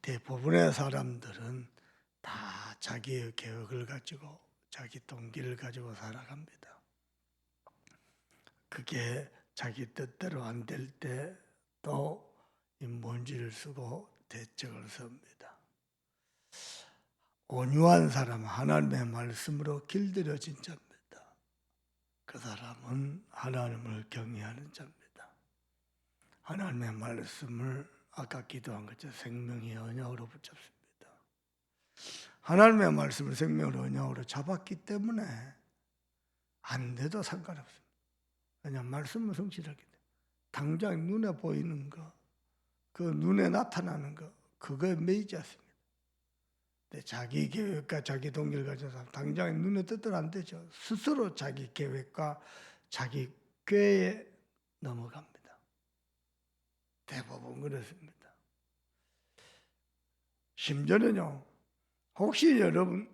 대부분의 사람들은 다 자기의 계획을 가지고 자기 동기를 가지고 살아갑니다. 그게 자기 뜻대로 안 될 때 또 인본지를 쓰고 대책을 섭니다. 온유한 사람은 하나님의 말씀으로 길들여진 자입니다. 그 사람은 하나님을 경외하는 자입니다. 하나님의 말씀을 아까 기도한 것처럼 생명의 언약으로 붙잡습니다. 하나님의 말씀을 생명의 언약으로 잡았기 때문에 안 돼도 상관없습니다. 그냥 말씀을 성취하기 때문에 당장 눈에 보이는 거, 그 눈에 나타나는 거, 그거에 매이지 않습니다. 근데 자기 계획과 자기 동기를 가져서 당장 눈에 뜨더라 안 되죠. 스스로 자기 계획과 자기 꾀에 넘어갑니다. 대부분 그렇습니다. 심지어는요, 혹시 여러분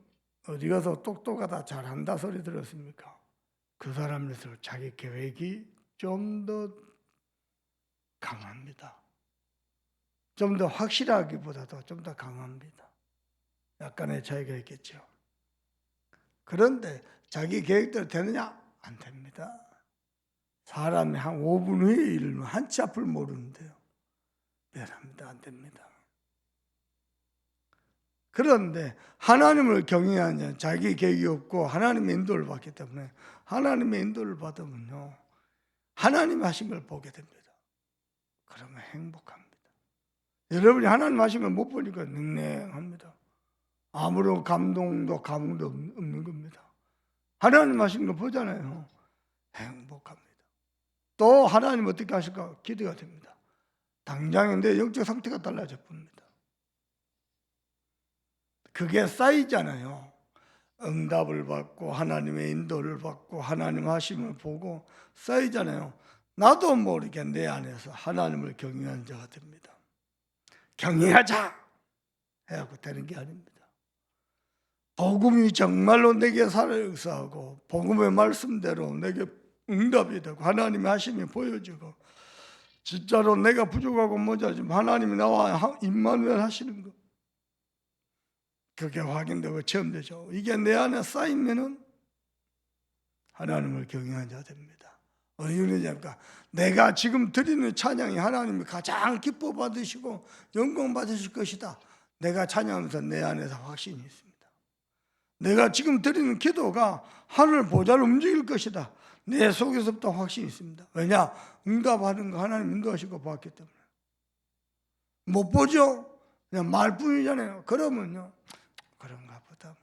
어디 가서 똑똑하다 잘한다 소리 들었습니까? 그 사람에서 자기 계획이 좀 더 강합니다. 좀 더 확실하기보다도 좀 더 강합니다. 약간의 차이가 있겠죠. 그런데 자기 계획대로 되느냐? 안 됩니다. 사람이 한 5분 후에 일을 한치 앞을 모르는데요. 미안합니다. 안 됩니다. 그런데 하나님을 경외하는 자는 자기 계획이 없고 하나님의 인도를 받기 때문에 하나님의 인도를 받으면요, 하나님이 하신 걸 보게 됩니다. 그러면 행복합니다. 여러분이 하나님 하신 걸 못 보니까 냉랭합니다. 아무런 감동도 감흥도 없는 겁니다. 하나님 하신 거 보잖아요. 행복합니다. 또 하나님 어떻게 하실까 기대가 됩니다. 당장에 내 영적 상태가 달라져 봅니다. 그게 쌓이잖아요. 응답을 받고 하나님의 인도를 받고 하나님 하심을 보고 쌓이잖아요. 나도 모르게 내 안에서 하나님을 경외하는 자가 됩니다. 경외하자 해갖고 되는 게 아닙니다. 복음이 정말로 내게 살아 역사하고 복음의 말씀대로 내게 응답이 되고 하나님의 하심이 보여지고 진짜로 내가 부족하고 모자라지만 하나님이 나와 임마누엘 하시는 것, 그게 확인되고 체험되죠. 이게 내 안에 쌓이면은 하나님을 경외하는 자 됩니다. 어느 정도입니까? 내가 지금 드리는 찬양이 하나님이 가장 기뻐 받으시고 영광 받으실 것이다. 내가 찬양하면서 내 안에서 확신이 있습니다. 내가 지금 드리는 기도가 하늘 보좌를 움직일 것이다. 내 속에서부터 확신이 있습니다. 왜냐? 응답하는 거 하나님 인도하시고 봤기 때문에. 못 보죠? 그냥 말뿐이잖아요. 그러면요, 그런가 보다.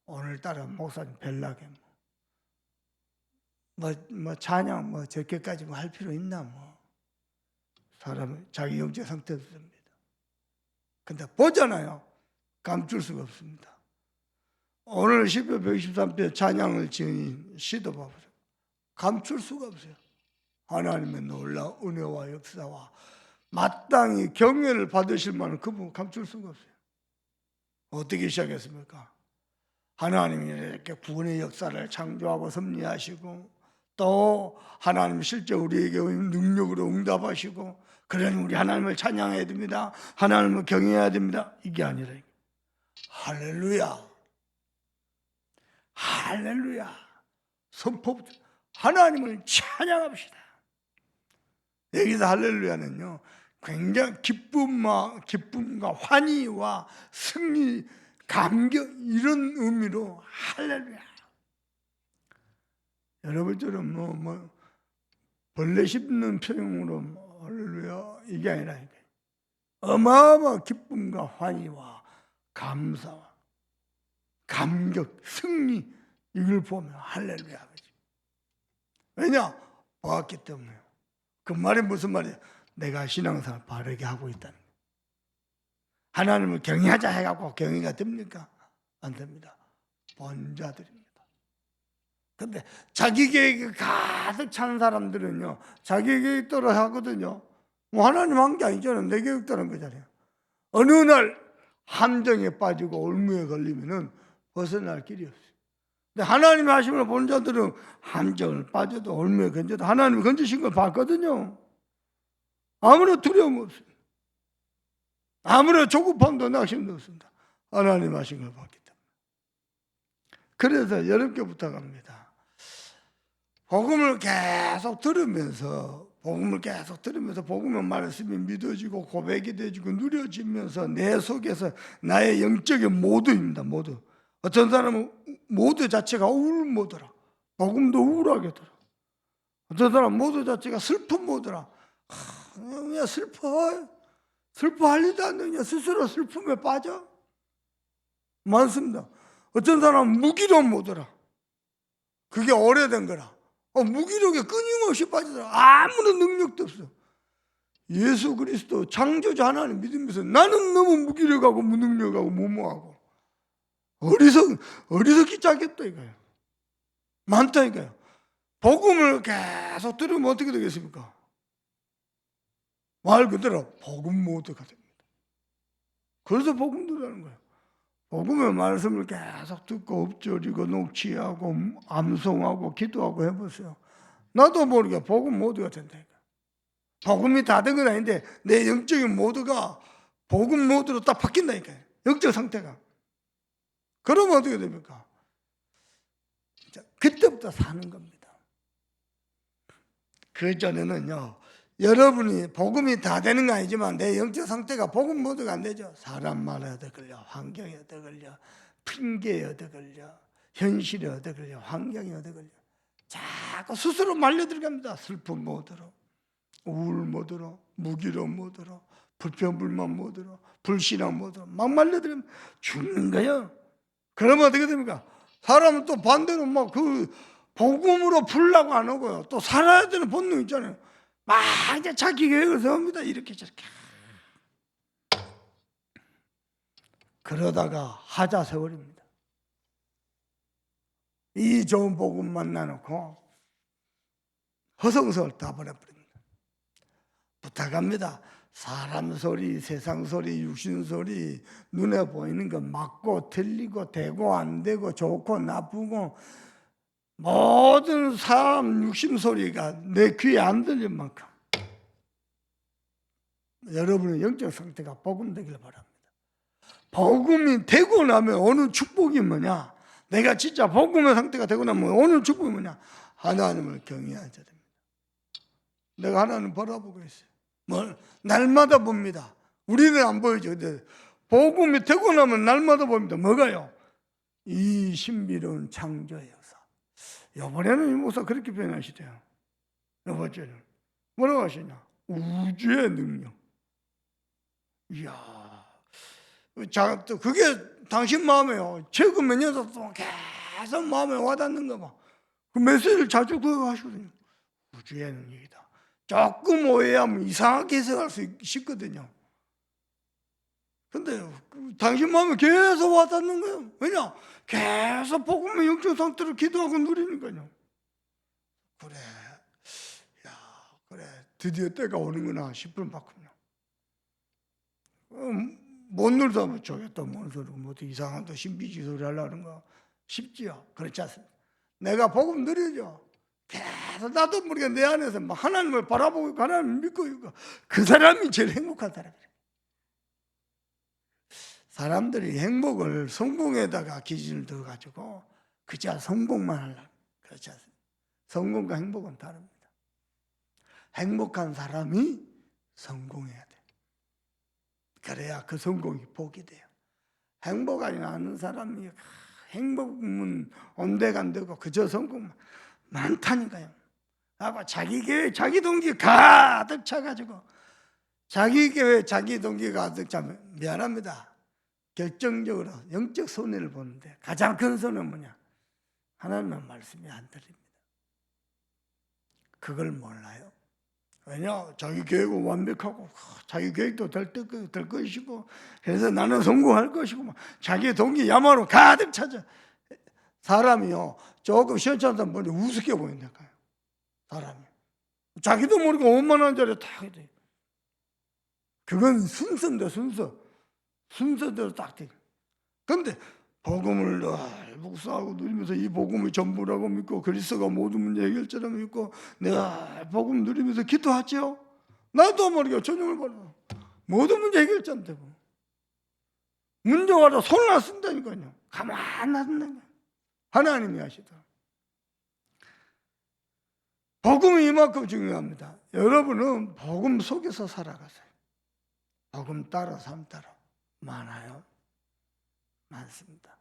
오늘따라 목사님 별나게 찬양 저렇게까지 할 필요 있나 사람은 자기 영적 상태도 됩니다. 근데 보잖아요. 감출 수가 없습니다. 오늘 시편 123편 찬양을 지은 시도 봐보세요. 감출 수가 없어요. 하나님의 놀라운 은혜와 역사와 마땅히 경외를 받으실 만한 그분 감출 수가 없어요. 어떻게 시작했습니까? 하나님이 이렇게 구원의 역사를 창조하고 섭리하시고 또 하나님 실제 우리에게 능력으로 응답하시고 그러니 우리 하나님을 찬양해야 됩니다. 하나님을 경외해야 됩니다. 이게 아니라 할렐루야, 할렐루야, 선포 하나님을 찬양합시다. 여기서 할렐루야는요, 굉장히 기쁨과 환희와 승리, 감격 이런 의미로 할렐루야. 여러분처럼 벌레 씹는 표현으로 할렐루야 이게 아니라 어마어마한 기쁨과 환희와 감사와 감격, 승리 이걸 보면 할렐루야. 왜냐? 보았기 때문에요. 그 말이 무슨 말이에요? 내가 신앙생활 바르게 하고 있다는 거예요. 하나님을 경외하자 해갖고 경외가 됩니까? 안 됩니다. 본자들입니다. 근데 자기 계획이 가득 찬 사람들은요, 자기 계획대로 하거든요. 하나님 한 게 아니잖아요. 내 계획대로 한 거잖아요. 어느 날 함정에 빠지고 올무에 걸리면은 벗어날 길이 없어요. 근데 하나님의 하심을 보는 자들은 함정을 빠져도 올무에 건져도 하나님이 건지신 걸 봤거든요. 아무런 두려움 없어요. 아무리 조급함도 낙심도 없습니다. 하나님 하신 걸 봤기 때문에. 그래서 여러분께 부탁합니다. 복음을 계속 들으면서 복음의 말씀이 믿어지고 고백이 되지고 누려지면서 내 속에서 나의 영적인 모드입니다. 모드. 어떤 사람은 모드 자체가 우울 모드라. 복음도 우울하게 들어. 어떤 사람은 모드 자체가 슬픈 모드라. 그냥 슬퍼할 일도 안 되냐. 스스로 슬픔에 빠져. 많습니다. 어떤 사람은 무기력 모드라. 그게 오래된 거라. 무기력에 끊임없이 빠지더라. 아무런 능력도 없어. 예수 그리스도 창조자 하나님 믿으면서 나는 너무 무기력하고 무능력하고 무모하고 어리석기 짝겠다 이거예요. 많다니까요. 복음을 계속 들으면 어떻게 되겠습니까? 말 그대로 복음 모드가 됩니다. 그래서 복음 들으라는 거예요. 복음의 말씀을 계속 듣고 엎조리고 녹취하고 암송하고 기도하고 해보세요. 나도 모르게 복음 모드가 된다니까. 복음이 다 된 건 아닌데 내 영적인 모드가 복음 모드로 딱 바뀐다니까요. 영적 상태가. 그러면 어떻게 됩니까? 그때부터 사는 겁니다. 그 전에는요, 여러분이 복음이 다 되는 건 아니지만 내 영적 상태가 복음 모드가 안 되죠. 사람 말에 얻어 걸려, 환경에 얻어 걸려, 핑계에 얻어 걸려, 현실에 얻어 걸려, 환경에 얻어 걸려. 자꾸 스스로 말려 들어갑니다. 슬픈 모드로, 우울 모드로, 무기력 모드로, 불평불만 모드로, 불신앙 모드로 막 말려 들어가면 죽는 거예요. 그러면 어떻게 됩니까? 사람은 또 반대로 막 그 복음으로 풀려고 안 하고요. 또 살아야 되는 본능 있잖아요. 막 이제 자기 계획을 세웁니다. 이렇게 저렇게. 그러다가 하자 세월입니다. 이 좋은 복음 만나놓고 허송세월 다 버려버립니다. 부탁합니다. 사람 소리, 세상 소리, 육신 소리, 눈에 보이는 거 맞고 틀리고 되고 안 되고 좋고 나쁘고 모든 사람 육신 소리가 내 귀에 안 들릴 만큼 여러분의 영적 상태가 복음되길 바랍니다. 복음이 되고 나면 오는 축복이 뭐냐? 내가 진짜 복음의 상태가 되고 나면 오는 축복이 뭐냐? 하나님을 경외하셔야 됩니다. 내가 하나님 바라보고 있어요. 뭘? 날마다 봅니다. 우리는 안 보이죠. 근데 복음이 되고 나면 날마다 봅니다. 뭐가요? 이 신비로운 창조의 역사. 이번에는 이 목사 그렇게 표현하시대요. 이번 주에는 뭐라고 하시냐? 우주의 능력. 이야, 자, 또 그게 당신 마음에요. 최근 몇 년 동안 계속 마음에 와닿는 거 봐. 그 메시지를 자주 그거 하시거든요. 우주의 능력이다. 조금 오해하면 이상하게 해석할 수 있거든요. 근데 당신 마음에 계속 와닿는 거예요. 왜냐? 계속 복음의 영적 상태로 기도하고 누리니까요. 그래, 그래, 드디어 때가 오는구나 싶을 만큼요. 못 누르다 저겠다 뭔 소리고 뭐 이상한 또 신비지 소리 하려는 거 쉽지요. 그렇지 않습니까? 내가 복음 누리죠. 계속 나도 모르게 내 안에서 막 하나님을 바라보고 있고 하나님을 믿고 있고 그 사람이 제일 행복한 사람이에요. 사람들이 행복을 성공에다가 기준을 둬가지고 그저 성공만 하려고. 그렇지 않습니까? 성공과 행복은 다릅니다. 행복한 사람이 성공해야 돼. 그래야 그 성공이 복이 돼요. 행복하지 않은 사람이 행복은 온데간데고 그저 성공만 많다니까요. 하고 자기 계획, 자기 동기 가득 차가지고 자기 계획, 자기 동기 가득 차면 미안합니다. 결정적으로 영적 손해를 보는데 가장 큰 손해는 뭐냐? 하나님의 말씀이 안 들립니다. 그걸 몰라요. 왜냐? 자기 계획은 완벽하고 자기 계획도 될 것이고 그래서 나는 성공할 것이고 자기 동기 야마로 가득 차죠. 사람이요 조금 시원찮다 보니 우습게 보인다니까요. 사람이 자기도 모르고 원만한 자리에 다 하게 돼요. 그건 순서인데 순서대로 딱 돼. 그런데 복음을 늘 묵상하고 누리면서 이 복음이 전부라고 믿고 그리스도가 모든 문제 해결자라고 믿고 내가 복음 누리면서 기도하죠. 나도 모르게 전용을 받아 모든 문제 해결자인데 뭐. 문제 와도 손을 안 쓴다니까요. 가만 안 둔다니까요. 하나님이 하시더라. 복음이 이만큼 중요합니다. 여러분은 복음 속에서 살아가세요. 복음 따라 삶 따라. 많아요. 많습니다.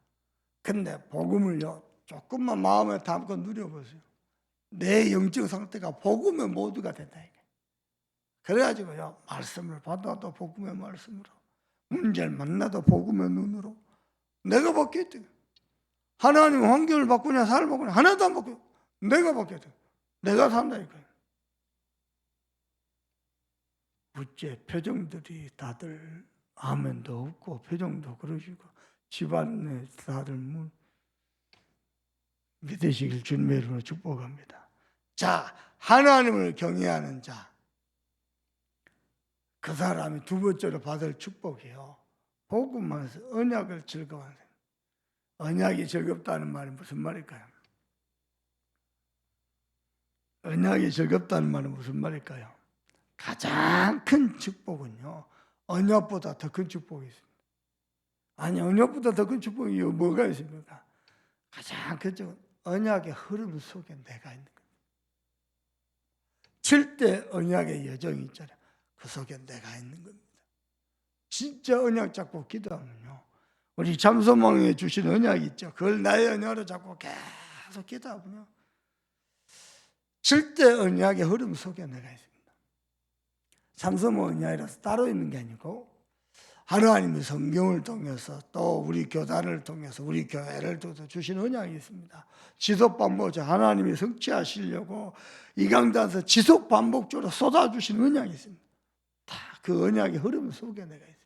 근데 복음을요, 조금만 마음에 담고 누려보세요. 내 영적 상태가 복음의 모두가 된다. 그래가지고요, 말씀을 받아도 복음의 말씀으로, 문제를 만나도 복음의 눈으로, 내가 바뀌어야 돼요. 하나님 환경을 바꾸냐, 삶을 바꾸냐, 하나도 안 바뀌어요. 내가 바뀌어야 돼요. 내가 산다니까요. 어째 표정들이 다들 아멘도 없고, 표정도 그러시고, 집안에 다들 믿으시길 주님의 이름으로 축복합니다. 자, 하나님을 경외하는 자, 그 사람이 두 번째로 받을 축복이요, 복음만에서 언약을 즐거워하는. 언약이 즐겁다는 말이 무슨 말일까요? 언약이 즐겁다는 말은 무슨 말일까요? 가장 큰 축복은요, 언약보다 더 큰 축복이 있습니다. 아니, 언약보다 더 큰 축복이 뭐가 있습니까? 가장 큰 축복은 언약의 흐름 속에 내가 있는 거예요. 7대 언약의 여정이 있잖아요. 그 속에 내가 있는 겁니다. 진짜 언약 잡고 기도하면요, 우리 참소망에 주신 언약이 있죠. 그걸 나의 언약으로 잡고 계속 기도하면요, 7대 언약의 흐름 속에 내가 있습니다. 참소망 언약이라서 따로 있는 게 아니고, 하나님의 성경을 통해서 또 우리 교단을 통해서 우리 교회를 통해서 주신 언약이 있습니다. 지속 반복적 하나님이 성취하시려고 이 강단에서 지속 반복적으로 쏟아주신 언약이 있습니다. 다 그 언약의 흐름 속에 내가 있습니다.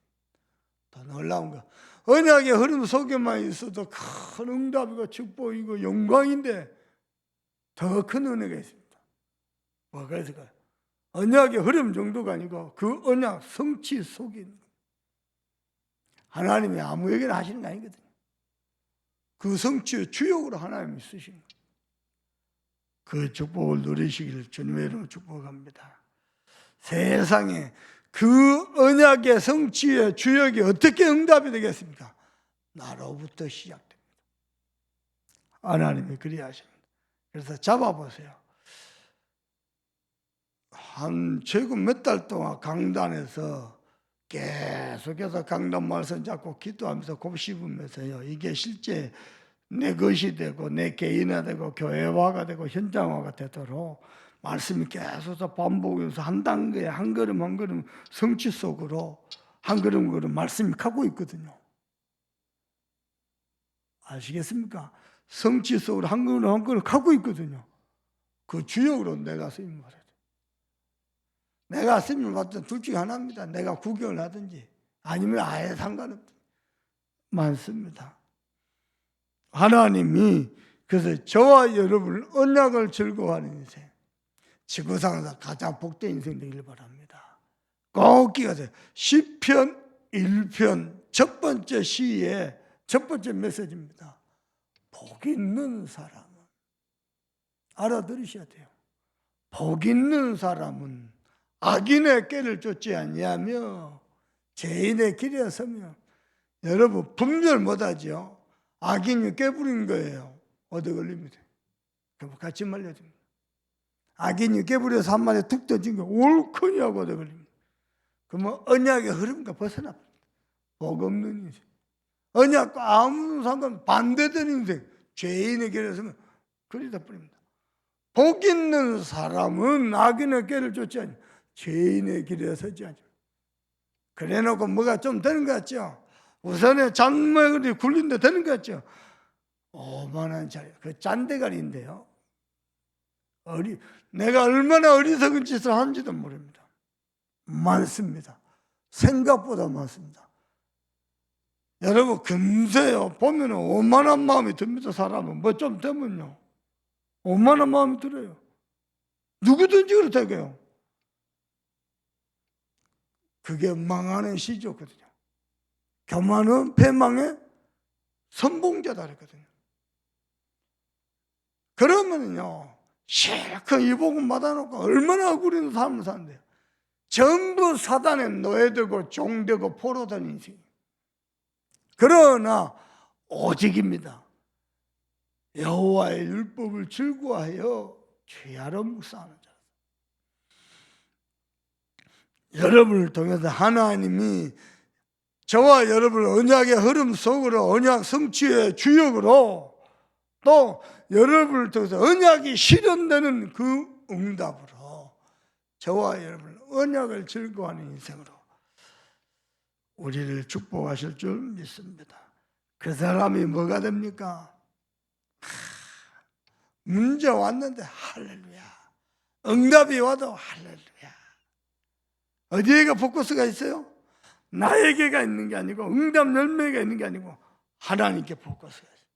더 놀라운 거, 언약의 흐름 속에만 있어도 큰 응답이고 축복이고 영광인데 더 큰 은혜가 있습니다. 뭐가 있을까요? 언약의 흐름 정도가 아니고 그 언약 성취 속에 있는 거예요. 하나님이 아무에게나 하시는 게 아니거든요. 그 성취의 주역으로 하나님이 쓰신 거예요. 그 축복을 누리시기를 주님의 이름으로 축복합니다. 세상에 그 언약의 성취의 주역이 어떻게 응답이 되겠습니까? 나로부터 시작됩니다. 하나님이 그리하십니다. 그래서 잡아보세요. 한 최근 몇 달 동안 강단에서 계속해서 강단 말씀 잡고 기도하면서 곱씹으면서요, 이게 실제 내 것이 되고 내 개인화되고 교회화가 되고 현장화가 되도록 말씀이 계속 반복해서 한 단계에 한 걸음 한 걸음 성취 속으로 한 걸음 한 걸음 말씀이 가고 있거든요. 아시겠습니까? 성취 속으로 한 걸음 한 걸음 가고 있거든요. 그 주역으로 내가 쓰임을 받아야 돼요. 내가 쓰임을 받든 둘 중에 하나입니다. 내가 구경을 하든지 아니면 아예 상관없든 많습니다. 하나님이 그래서 저와 여러분을 언약을 즐거워하는 인생, 지구상에서 가장 복된 인생 되기를 바랍니다. 꼭 기억하세요. 시편 1편 첫 번째 시의 첫 번째 메시지입니다. 복 있는 사람은, 알아들으셔야 돼요. 복 있는 사람은 악인의 꾀를 쫓지 아니하며 죄인의 길에 서며. 여러분 분별 못하죠. 악인이 꾀부린 거예요. 얻어 걸립니다. 그럼 같이 말려줍니다. 악인이 꾀부려서 한 마리 툭 던진 거 옳거니 하고 얻어 걸립니다. 그러면 언약의 흐름과 벗어납니다. 복 없는 인생, 언약과 아무 상관 반대되는 인생, 죄인의 길에 서면 그리다 버립니다. 복 있는 사람은 악인의 꾀를 쫓지 않니 죄인의 길에 서지 않니. 그래놓고 뭐가 좀 되는 것 같죠? 우선에 잔머리 굴린데 되는 것 같죠? 오만한 자리, 그 짠대가리인데요. 내가 얼마나 어리석은 짓을 하는지도 모릅니다. 많습니다. 생각보다 많습니다. 여러분 금세요 보면 오만한 마음이 듭니다. 사람은 뭐 좀 되면요 오만한 마음이 들어요. 누구든지 그렇다고요. 그게 망하는 시조거든요. 교만은 패망의 선봉자다 그랬거든요. 그러면요 실컷 이 복음 받아놓고 얼마나 억울한 삶을 사는데요. 전부 사단의 노예되고 종되고 포로된 인생. 그러나 오직입니다. 여호와의 율법을 즐거워하여 죄하러 묵상하는 자. 여러분을 통해서 하나님이 저와 여러분을 언약의 흐름 속으로, 언약 성취의 주역으로, 또 여러분을 통해서 언약이 실현되는 그 응답으로 저와 여러분 언약을 즐거워하는 인생으로 우리를 축복하실 줄 믿습니다. 그 사람이 뭐가 됩니까? 문제 왔는데 할렐루야, 응답이 와도 할렐루야. 어디에가 포커스가 있어요? 나에게가 있는 게 아니고, 응답 열매가 있는 게 아니고 하나님께 포커스가 있어요.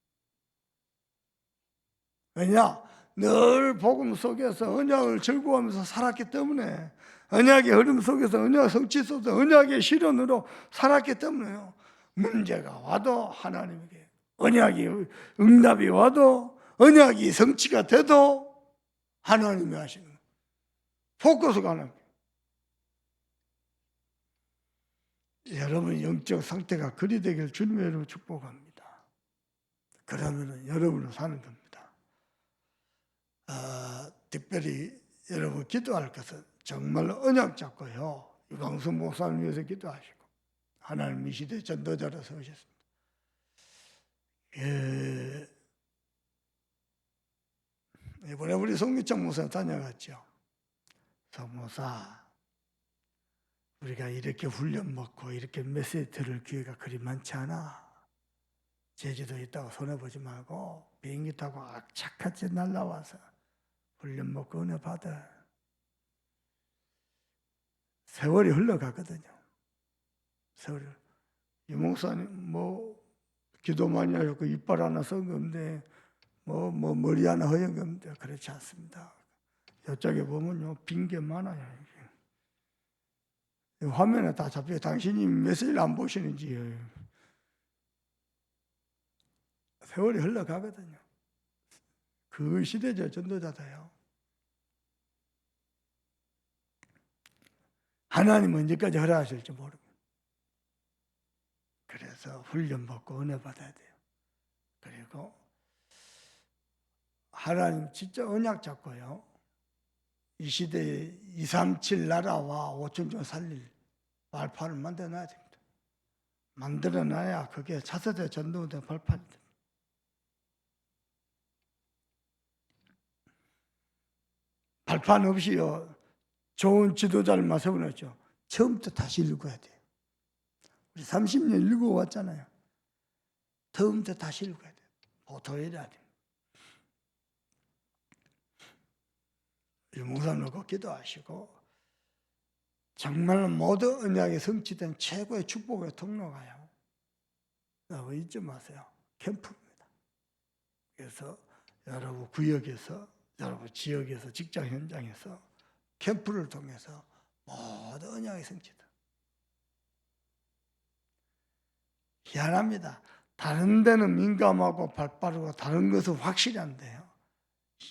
왜냐? 늘 복음 속에서 언약을 즐거워하면서 살았기 때문에, 언약의 흐름 속에서, 언약 성취 속에서 언약의 실현으로 살았기 때문에요. 문제가 와도 하나님에게, 언약이 응답이 와도, 언약이 성취가 돼도 하나님이 하시는 거예요. 포커스가 하나님. 여러분 영적 상태가 그리 되길 주님의 이름으로 축복합니다. 그러면 여러분은 사는 겁니다. 특별히 여러분 기도할 것은 정말로 언약 잡고요, 유광수 목사님 위해서 기도하시고, 하나님 이 시대 전도자로 세우셨습니다. 이번에 우리 송기창 목사 다녀갔죠. 성모사, 우리가 이렇게 훈련 먹고 이렇게 메시지 들을 기회가 그리 많지 않아. 제주도에 있다고 손해보지 말고 비행기 타고 악착같이 날라와서 훈련 먹고 은혜 받아. 세월이 흘러가거든요. 세월이. 이 목사님 뭐 기도 많이 하셨고 이빨 하나 썩은 건데 뭐 머리 하나 허연 건데 그렇지 않습니다. 이쪽에 보면요, 빈 게 많아요. 화면에 다 잡혀요. 당신이 메시지를 안 보시는지. 세월이 흘러가거든요. 그 시대죠. 전도자다요. 하나님 언제까지 허락하실지 모릅니다. 그래서 훈련 받고 은혜 받아야 돼요. 그리고 하나님 진짜 언약 잡고요, 이 시대에 237 나라와 5천종 살릴 발판을 만들어놔야 됩니다. 만들어놔야 그게 차세대 전도대 발판이 됩니다. 발판 없이요, 좋은 지도자를 세워놨죠. 처음부터 다시 읽어야 돼요. 우리 30년 읽어왔잖아요. 처음부터 다시 읽어야 돼요. 보토해야 돼요. 목사님 놓고 기도하시고, 정말 모든 언약이 성취된 최고의 축복의 통로가요, 잊지 마세요. 캠프입니다. 그래서 여러분 구역에서, 여러분 지역에서, 직장 현장에서 캠프를 통해서 모든 언약이 성취다. 희한합니다. 다른 데는 민감하고 발빠르고 다른 것은 확실히 한데요,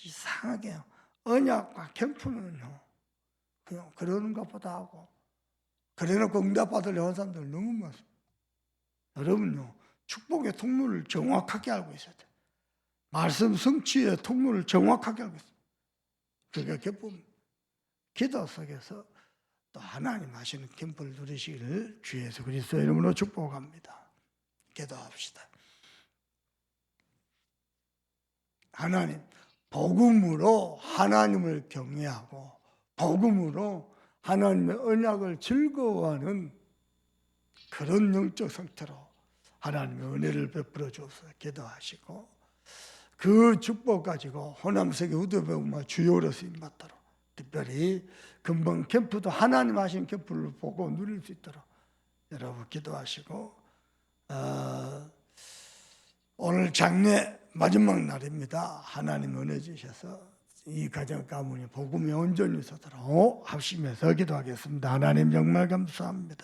이상하게요, 언약과 캠프는요 그냥 그러는 것보다 하고, 그래놓고 응답받으려고 하는 사람들 너무 많습니다. 여러분요, 축복의 통로를 정확하게 알고 있어야 돼요. 말씀 성취의 통로를 정확하게 알고 있어요. 그게 기쁨. 기도 속에서 또 하나님 하시는 캠프를 누리시기를 주 예수 그리스도의 이름으로 축복합니다. 기도합시다. 하나님, 복음으로 하나님을 경외하고 복음으로 하나님의 언약을 즐거워하는 그런 영적 상태로 하나님의 은혜를 베풀어 주옵소서. 기도하시고 그 축복 가지고 호남세계 후대배우마 주요로 쓰임받도록, 특별히 금방 캠프도 하나님 하신 캠프를 보고 누릴 수 있도록 여러분 기도하시고, 오늘 장례 마지막 날입니다. 하나님 은혜 주셔서 이 가정 가문이 복음이 온전히 서도록 합심해서 기도하겠습니다. 하나님 정말 감사합니다.